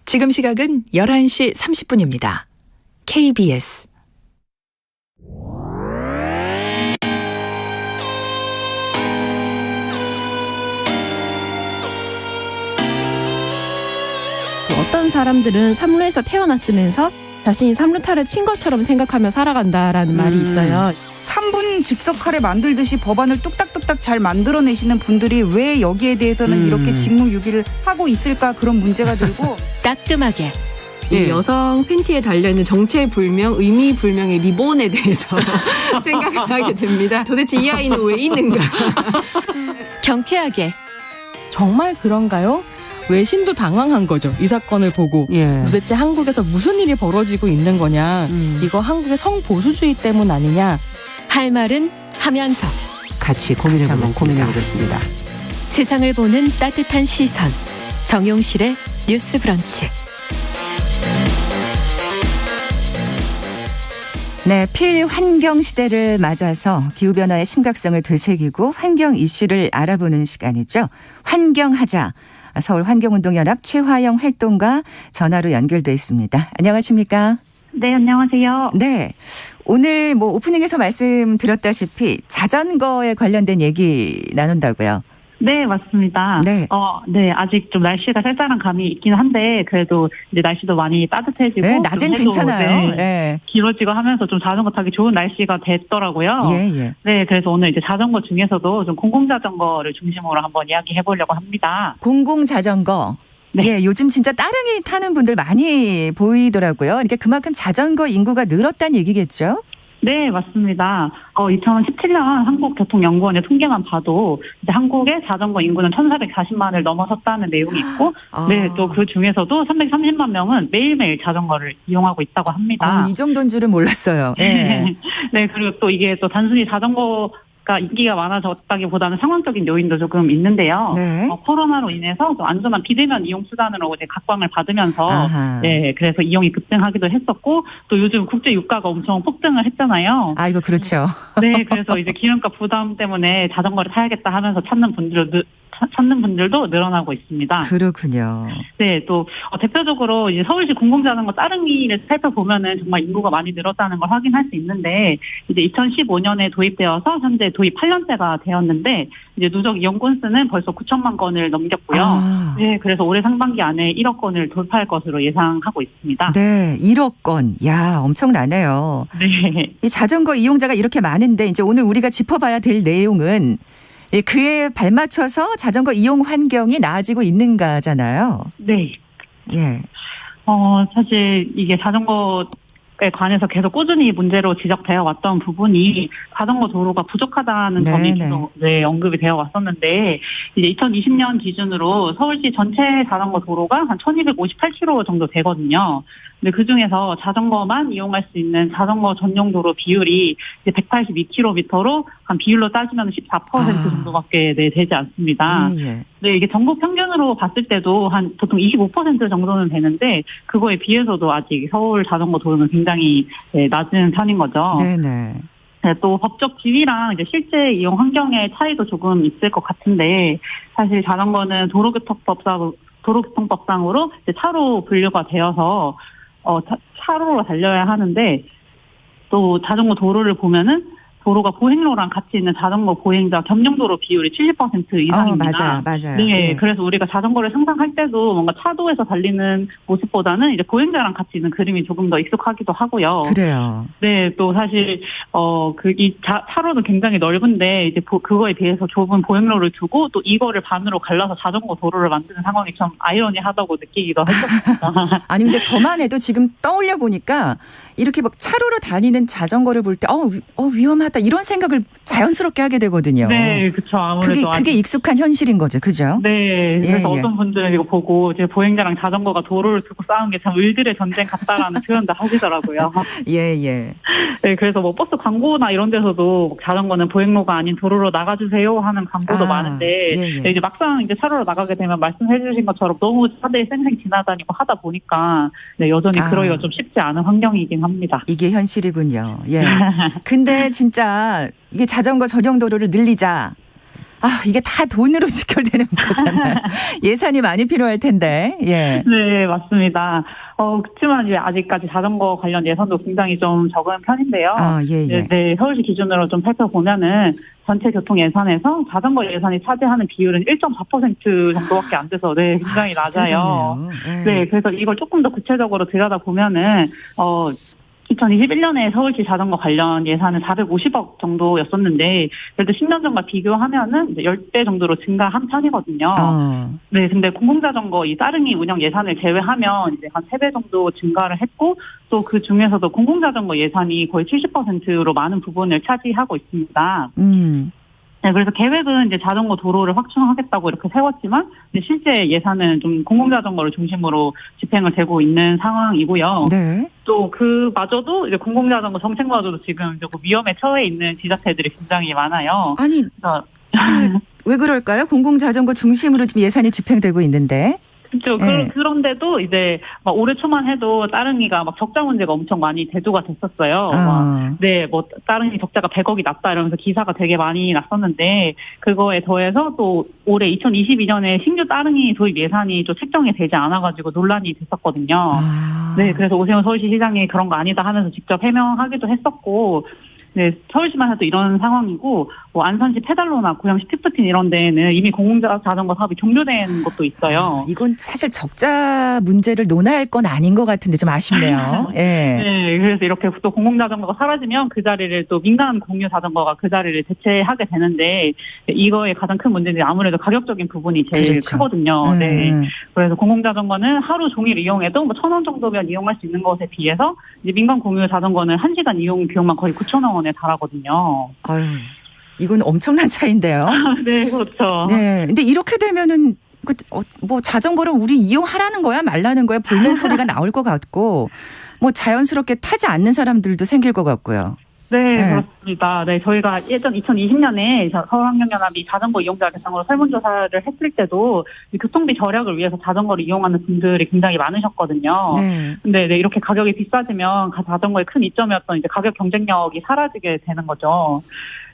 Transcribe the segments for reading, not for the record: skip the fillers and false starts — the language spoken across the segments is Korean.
지금 시각은 11시 30분입니다. KBS 어떤 사람들은 삼루에서 태어났으면서 자신이 삼루타를 친 것처럼 생각하며 살아간다라는 말이 있어요. 3분 즉석 카레 만들듯이 법안을 뚝딱뚝딱 잘 만들어내시는 분들이 왜 여기에 대해서는 이렇게 직무유기를 하고 있을까, 그런 문제가 들고 따끔하게 이 여성 팬티에 달려있는 정체불명, 의미불명의 리본에 대해서 생각을 하게 됩니다. 도대체 이 아이는 왜 있는가? 경쾌하게 정말 그런가요? 외신도 당황한 거죠. 이 사건을 보고. 도대체 한국에서 무슨 일이 벌어지고 있는 거냐. 이거 한국의 성보수주의 때문 아니냐. 할 말은 하면서 같이 고민해보겠습니다. 세상을 보는 따뜻한 시선, 정용실의 뉴스 브런치. 네, 필환경 시대를 맞아서 기후변화의 심각성을 되새기고 환경 이슈를 알아보는 시간이죠. 환경하자. 서울환경운동연합 최화영 활동가 전화로 연결돼 있습니다. 안녕하십니까? 네, 안녕하세요. 네, 오늘 오프닝에서 말씀드렸다시피 자전거에 관련된 얘기 나눈다고요. 네, 맞습니다. 네. 네, 아직 좀 날씨가 쌀쌀한 감이 있긴 한데, 그래도 이제 날씨도 많이 따뜻해지고. 네, 낮엔 괜찮아요. 네. 길어지고 하면서 좀 자전거 타기 좋은 날씨가 됐더라고요. 예. 네, 그래서 오늘 이제 자전거 중에서도 좀 공공자전거를 중심으로 한번 이야기해 보려고 합니다. 공공자전거. 네. 예, 요즘 진짜 따릉이 타는 분들 많이 보이더라고요. 그러니까 그만큼 자전거 인구가 늘었다는 얘기겠죠? 네, 맞습니다. 2017년 한국교통연구원의 통계만 봐도 이제 한국의 자전거 인구는 1,440만을 넘어섰다는 내용이 있고, 네, 또 그 중에서도 330만 명은 매일매일 자전거를 이용하고 있다고 합니다. 이 정도인 줄은 몰랐어요. 네. 네, 그리고 또 이게 또 단순히 자전거 인기가 많아졌다기보다는 상황적인 요인도 조금 있는데요. 네. 코로나로 인해서 또 안전한 비대면 이용 수단으로 이제 각광을 받으면서 아하. 네, 그래서 이용이 급증하기도 했었고, 또 요즘 국제 유가가 엄청 폭등을 했잖아요. 이거 그렇죠. 네, 그래서 이제 기름값 부담 때문에 자전거를 타야겠다 하면서 찾는 분들도 늘어나고 있습니다. 그렇군요. 네, 또 대표적으로 이제 서울시 공공자전거 따릉이를 살펴보면은 정말 인구가 많이 늘었다는 걸 확인할 수 있는데, 이제 2015년에 도입되어서 현재 도입 8년째가 되었는데, 이제 누적 이용 건수는 벌써 9천만 건을 넘겼고요. 네, 그래서 올해 상반기 안에 1억 건을 돌파할 것으로 예상하고 있습니다. 네, 1억 건. 야, 엄청나네요. 네. 이 자전거 이용자가 이렇게 많은데 이제 오늘 우리가 짚어봐야 될 내용은 그에 발맞춰서 자전거 이용 환경이 나아지고 있는가잖아요. 네. 예. 사실 이게 자전거에 관해서 계속 꾸준히 문제로 지적되어 왔던 부분이 자전거 도로가 부족하다는 점이 계속 언급이 되어 왔었는데, 이제 2020년 기준으로 서울시 전체 자전거 도로가 한 1258km 정도 되거든요. 근데 그 중에서 자전거만 이용할 수 있는 자전거 전용 도로 비율이 이제 182km로 한 비율로 따지면 14% 정도밖에 되지 않습니다. 예. 네, 이게 전국 평균으로 봤을 때도 한 보통 25% 정도는 되는데, 그거에 비해서도 아직 서울 자전거 도로는 굉장히 낮은 편인 거죠. 네네. 네, 또 법적 지위랑 이제 실제 이용 환경의 차이도 조금 있을 것 같은데, 사실 자전거는 도로교통법상으로 이제 차로 분류가 되어서 차로로 달려야 하는데, 또 자전거 도로를 보면은 도로가 보행로랑 같이 있는 자전거 보행자 겸용도로 비율이 70% 이상입니다. 맞아요. 네, 그래서 우리가 자전거를 상상할 때도 뭔가 차도에서 달리는 모습보다는 이제 보행자랑 같이 있는 그림이 조금 더 익숙하기도 하고요. 그래요. 네, 또 사실 차로는 굉장히 넓은데 이제 그거에 비해서 좁은 보행로를 두고 또 이거를 반으로 갈라서 자전거 도로를 만드는 상황이 좀 아이러니하다고 느끼기도 했었습니다. 아니 근데 저만 해도 지금 떠올려 보니까 이렇게 막 차로로 다니는 자전거를 볼 때 위험하다 이런 생각을 자연스럽게 하게 되거든요. 네, 그렇죠. 아무래도 그게 익숙한 현실인 거죠, 그죠? 네, 그래서 어떤 분들은 이거 보고 이제 보행자랑 자전거가 도로를 두고 싸운 게 참 을들의 전쟁 같다라는 표현도 하시더라고요. 예. 네, 그래서 버스 광고나 이런 데서도 자전거는 보행로가 아닌 도로로 나가주세요 하는 광고도 많은데, 네, 이제 막상 이제 차로로 나가게 되면 말씀해주신 것처럼 너무 차들이 쌩쌩 지나다니고 하다 보니까 여전히 그러기가 좀 쉽지 않은 환경이긴 합니다. 이게 현실이군요. 예. 근데 진짜 이게 자전거 전용 도로를 늘리자. 이게 다 돈으로 직결되는 거잖아요. 예산이 많이 필요할 텐데. 예. 네, 맞습니다. 그렇지만 이제 아직까지 자전거 관련 예산도 굉장히 좀 적은 편인데요. 예. 네, 서울시 기준으로 좀 살펴보면은 전체 교통 예산에서 자전거 예산이 차지하는 비율은 1.4% 정도밖에 안 돼서 굉장히 낮아요. 네, 그래서 이걸 조금 더 구체적으로 들여다보면은 2021년에 서울시 자전거 관련 예산은 450억 정도였었는데 그래도 10년 전과 비교하면은 이제 10배 정도로 증가한 편이거든요. 네, 근데 공공자전거 이 따릉이 운영 예산을 제외하면 이제 한 3배 정도 증가를 했고 또 그 중에서도 공공자전거 예산이 거의 70%로 많은 부분을 차지하고 있습니다. 네, 그래서 계획은 이제 자전거 도로를 확충하겠다고 이렇게 세웠지만 실제 예산은 좀 공공자전거를 중심으로 집행을 되고 있는 상황이고요. 네. 또 그마저도 이제 공공자전거 정책마저도 지금 조금 위험에 처해 있는 지자체들이 굉장히 많아요. 아니, 왜 그럴까요? 공공자전거 중심으로 지금 예산이 집행되고 있는데. 그렇죠. 네. 그런데도 이제 막 올해 초만 해도 따릉이가 막 적자 문제가 엄청 많이 대두가 됐었어요. 따릉이 적자가 100억이 났다 이러면서 기사가 되게 많이 났었는데 그거에 더해서 또 올해 2022년에 신규 따릉이 도입 예산이 또 책정이 되지 않아가지고 논란이 됐었거든요. 네, 그래서 오세훈 서울시 시장이 그런 거 아니다 하면서 직접 해명하기도 했었고. 네, 서울시만 해도 이런 상황이고, 안산시 페달로나 고양시 티프틴 이런 데에는 이미 공공자전거 사업이 종료된 곳도 있어요. 이건 사실 적자 문제를 논할 건 아닌 것 같은데 좀 아쉽네요. 예. 네, 그래서 이렇게 또 공공자전거가 사라지면 그 자리를 또 민간 공유 자전거가 그 자리를 대체하게 되는데, 이거의 가장 큰 문제는 아무래도 가격적인 부분이 제일 크거든요. 네. 그래서 공공자전거는 하루 종일 이용해도 1,000원 정도면 이용할 수 있는 것에 비해서 이제 민간 공유 자전거는 1시간 이용 비용만 거의 9,000원에 달하거든요. 이건 엄청난 차이인데요. 네, 그렇죠. 네. 근데 이렇게 되면은 자전거를 우리 이용하라는 거야 말라는 거야 볼멘 소리가 나올 것 같고 자연스럽게 타지 않는 사람들도 생길 것 같고요. 네, 그렇습니다. 네, 저희가 예전 2020년에 서울환경연합이 자전거 이용자 대상으로 설문조사를 했을 때도 교통비 절약을 위해서 자전거를 이용하는 분들이 굉장히 많으셨거든요. 근데 이렇게 가격이 비싸지면 자전거의 큰 이점이었던 이제 가격 경쟁력이 사라지게 되는 거죠.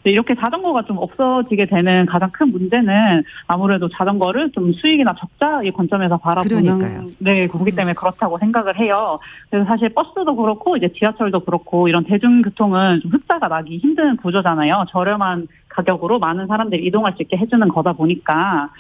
이렇게 자전거가 좀 없어지게 되는 가장 큰 문제는 아무래도 자전거를 좀 수익이나 적자의 관점에서 바라보는 거기 때문에 그렇다고 생각을 해요. 그래서 사실 버스도 그렇고 이제 지하철도 그렇고 이런 대중교통은 좀 흑자가 나기 힘든 구조잖아요. 저렴한 가격으로 많은 사람들이 이동할 수 있게 해주는 거다 보니까.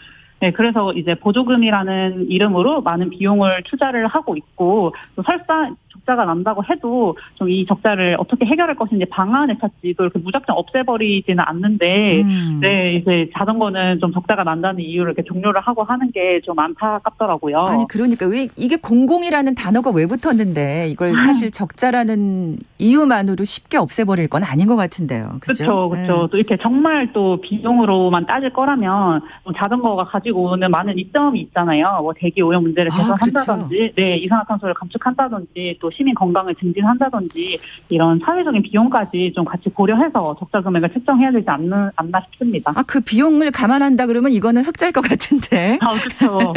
네, 그래서 이제 보조금이라는 이름으로 많은 비용을 투자를 하고 있고 또 설사 적자가 난다고 해도 좀 이 적자를 어떻게 해결할 것인지 방안을 찾지 또 이렇게 무작정 없애버리지는 않는데 네, 이제 자전거는 좀 적자가 난다는 이유로 이렇게 종료를 하고 하는 게 좀 안타깝더라고요. 아니 그러니까 왜 이게 공공이라는 단어가 왜 붙었는데 이걸 사실 적자라는 이유만으로 쉽게 없애버릴 건 아닌 것 같은데요. 그렇죠. 또 이렇게 정말 또 비용으로만 따질 거라면 자전거가 가지고 오는 많은 이점이 있잖아요. 대기 오염 문제를 개선한다든지, 이산화탄소를 감축한다든지, 또 시민 건강을 증진한다든지 이런 사회적인 비용까지 좀 같이 고려해서 적자 금액을 책정해야 되지 않나 싶습니다. 그 비용을 감안한다 그러면 이거는 흑자일 것 같은데. 그렇죠.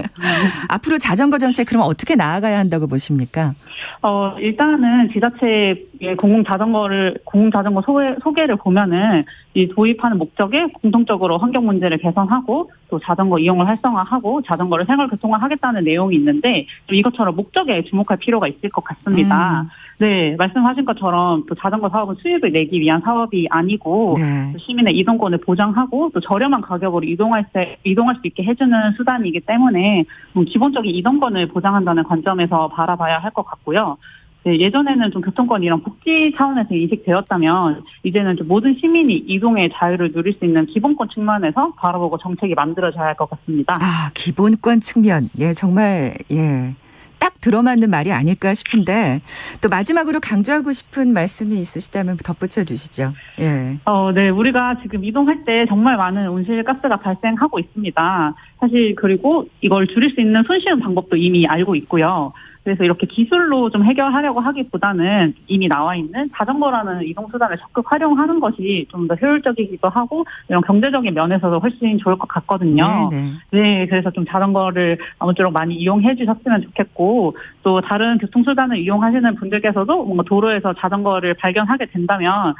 앞으로 자전거 정책 그럼 어떻게 나아가야 한다고 보십니까? 일단은 지자체의 공공자전거 소개를 보면은 이 도입하는 목적에 공통적으로 환경 문제를 개선하고 또 자전거 이용을 활성화하고 자전거를 생활교통화하겠다는 내용이 있는데 좀 이것처럼 목적에 주목할 필요가 있을 것 같습니다. 네, 말씀하신 것처럼 또 자전거 사업은 수익을 내기 위한 사업이 아니고 또 시민의 이동권을 보장하고 또 저렴한 가격으로 이동할 수 있게 해주는 수단이기 때문에 기본적인 이동권을 보장한다는 관점에서 바라봐야 할 것 같고요. 네, 예전에는 좀 교통권이 이런 복지 차원에서 인식되었다면 이제는 좀 모든 시민이 이동의 자유를 누릴 수 있는 기본권 측면에서 바라보고 정책이 만들어져야 할 것 같습니다. 기본권 측면. 정말 딱 들어맞는 말이 아닐까 싶은데 또 마지막으로 강조하고 싶은 말씀이 있으시다면 덧붙여 주시죠. 네, 우리가 지금 이동할 때 정말 많은 온실가스가 발생하고 있습니다. 사실 그리고 이걸 줄일 수 있는 손쉬운 방법도 이미 알고 있고요. 그래서 이렇게 기술로 좀 해결하려고 하기보다는 이미 나와 있는 자전거라는 이동수단을 적극 활용하는 것이 좀 더 효율적이기도 하고 이런 경제적인 면에서도 훨씬 좋을 것 같거든요. 네, 그래서 좀 자전거를 아무쪼록 많이 이용해 주셨으면 좋겠고 또 다른 교통수단을 이용하시는 분들께서도 뭔가 도로에서 자전거를 발견하게 된다면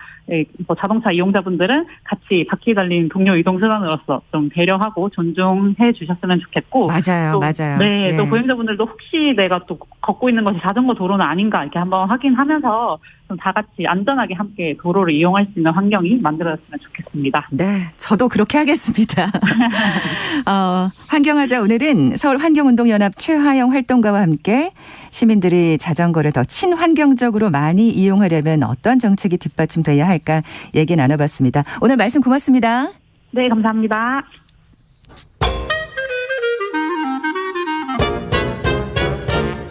뭐 자동차 이용자분들은 같이 바퀴 달린 동료 이동수단으로서 좀 배려하고 존중해 주셨으면 좋겠고 맞아요, 맞아요. 네, 예. 또 보행자분들도 혹시 내가 또 걷고 있는 것이 자전거 도로는 아닌가 이렇게 한번 확인하면서 좀 다 같이 안전하게 함께 도로를 이용할 수 있는 환경이 만들어졌으면 좋겠습니다. 네, 저도 그렇게 하겠습니다. 환경하자 오늘은 서울환경운동연합 최하영 활동가와 함께 시민들이 자전거를 더 친환경적으로 많이 이용하려면 어떤 정책이 뒷받침돼야 할까 얘기 나눠봤습니다. 오늘 말씀 고맙습니다. 네, 감사합니다.